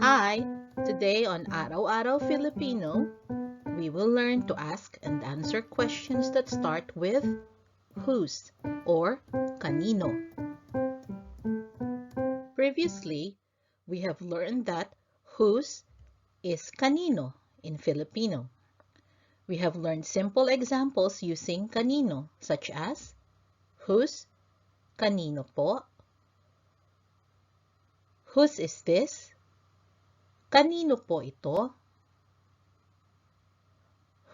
Hi! Today on Araw-Araw Filipino, we will learn to ask and answer questions that start with whose or kanino. Previously, we have learned that whose is kanino in Filipino. We have learned simple examples using kanino such as whose, kanino po, whose is this, kanino po ito,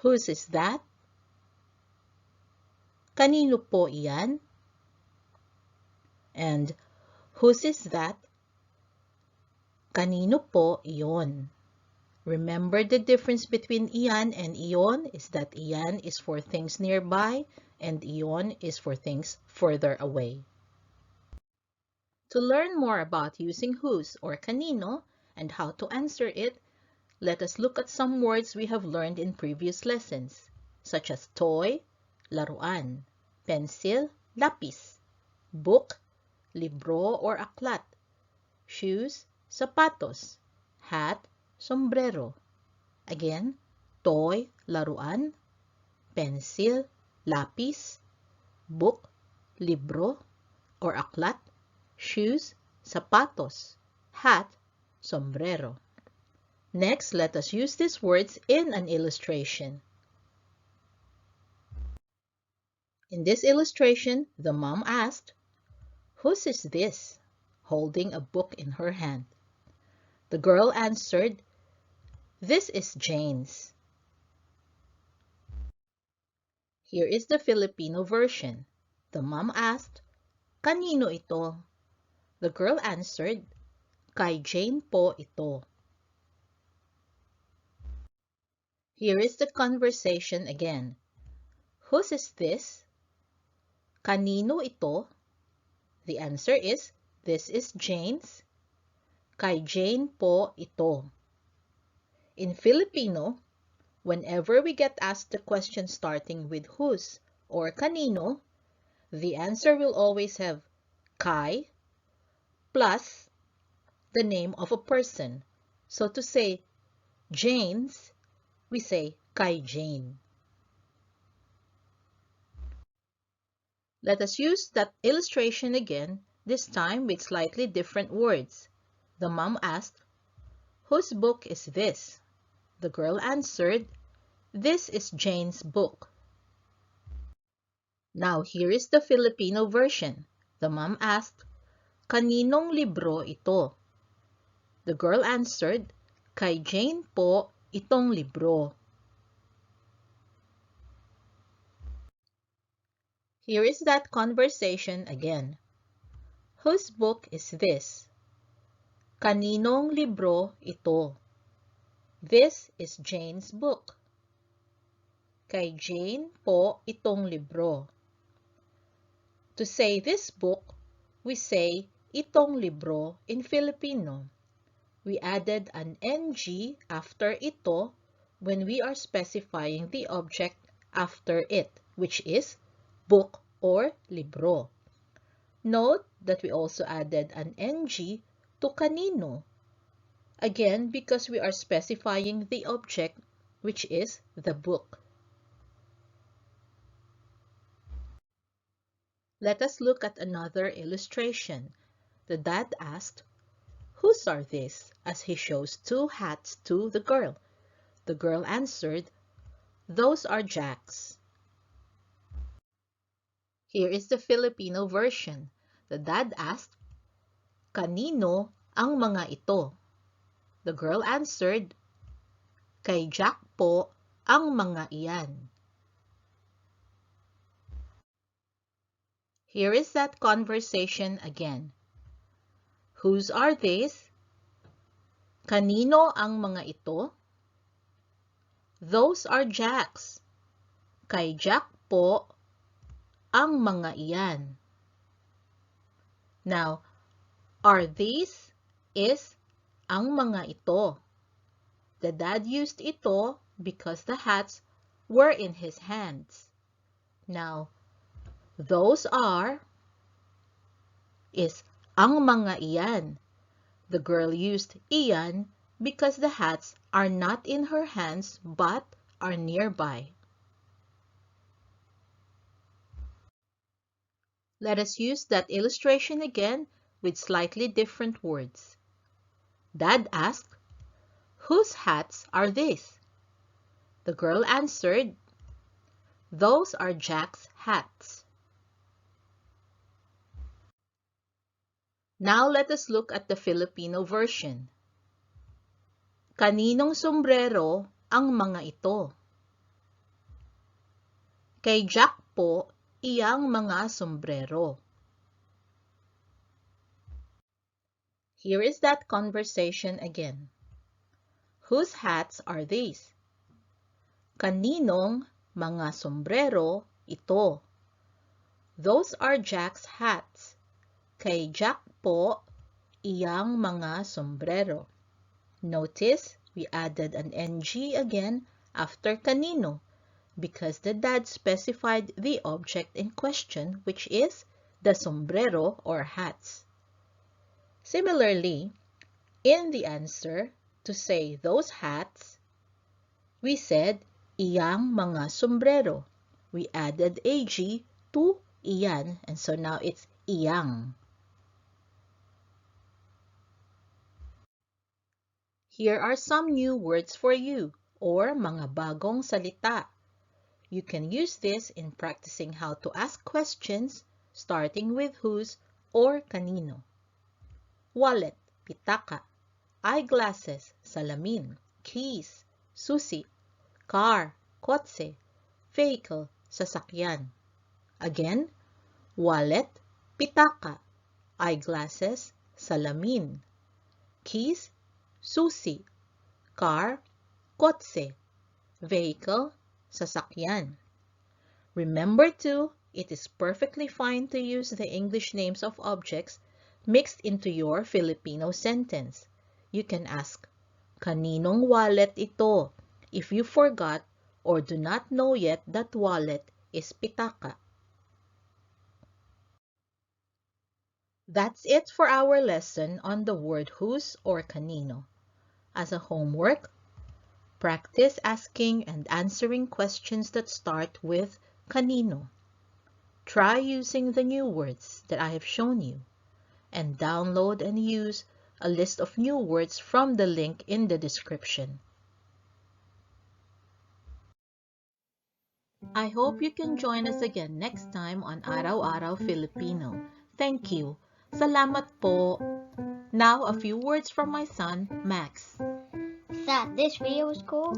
whose is that, kanino po iyan, and whose is that, kanino po iyon. Remember the difference between iyan and iyon is that iyan is for things nearby and iyon is for things further away. To learn more about using whose or kanino and how to answer it, let us look at some words we have learned in previous lessons, such as toy, laruan, pencil, lapis, book, libro or aklat, shoes, sapatos, hat, sombrero. Again, toy, laruan, pencil, lapis, book, libro or aklat, shoes, sapatos, hat, sombrero. Next, let us use these words in an illustration. In this illustration, the mom asked, "Whose is this?" holding a book in her hand. The girl answered, "This is Jane's." Here is the Filipino version. The mom asked, "Kanino ito?" The girl answered, "Kay Jane po ito." Here is the conversation again. Whose is this? Kanino ito? The answer is, this is Jane's. Kay Jane po ito. In Filipino, whenever we get asked a question starting with whose or kanino, the answer will always have kay plus the name of a person. So to say Jane's, we say kay Jane. Let us use that illustration again, this time with slightly different words. The mom asked, "Whose book is this?" The girl answered, "This is Jane's book." Now here is the Filipino version. The mom asked, "Kaninong libro ito?" The girl answered, "Kay Jane po itong libro." Here is that conversation again. Whose book is this? Kaninong libro ito? This is Jane's book. Kay Jane po itong libro. To say this book, we say itong libro in Filipino. We added an NG after ito when we are specifying the object after it, which is book or libro. Note that we also added an NG to kanino, again because we are specifying the object, which is the book. Let us look at another illustration. The dad asked, "Whose are these?" as he shows two hats to the girl. The girl answered, "Those are Jack's." Here is the Filipino version. The dad asked, "Kanino ang mga ito?" The girl answered, "Kay Jack po ang mga iyan." Here is that conversation again. Whose are these? Kanino ang mga ito? Those are Jack's. Kay Jack po ang mga iyan. Now, are these is ang mga ito. The dad used ito because the hats were in his hands. Now, those are is ang mga iyan. The girl used iyan because the hats are not in her hands but are nearby. Let us use that illustration again with slightly different words. Dad asked, "Whose hats are these?" The girl answered, "Those are Jack's hats." Now let us look at the Filipino version. Kaninong sombrero ang mga ito? Kay Jack po iyang mga sombrero. Here is that conversation again. Whose hats are these? Kaninong mga sombrero ito? Those are Jack's hats. Kay Jack po iyang mga sombrero. Notice we added an NG again after kanino because the dad specified the object in question, which is the sombrero or hats. Similarly, in the answer, to say those hats, we said iyang mga sombrero. We added AG to iyan, and so now it's iyang. Here are some new words for you, or mga bagong salita. You can use this in practicing how to ask questions, starting with whose or kanino. Wallet, pitaka. Eyeglasses, salamin. Keys, susi. Car, kotse. Vehicle, sasakyan. Again, wallet, pitaka. Eyeglasses, salamin. Keys, susi. Car, kotse. Vehicle, sasakyan. Remember too, it is perfectly fine to use the English names of objects mixed into your Filipino sentence. You can ask, kaninong wallet ito? If you forgot or do not know yet that wallet is pitaka. That's it for our lesson on the word whose or kanino. As a homework, practice asking and answering questions that start with kanino. Try using the new words that I have shown you, and download and use a list of new words from the link in the description. I hope you can join us again next time on Araw-Araw Filipino. Thank you. Salamat po. Now, a few words from my son, Max. Thought this video was cool?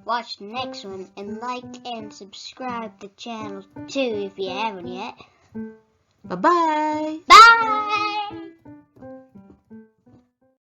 Watch the next one and like and subscribe to the channel too if you haven't yet. Bye-bye! Bye!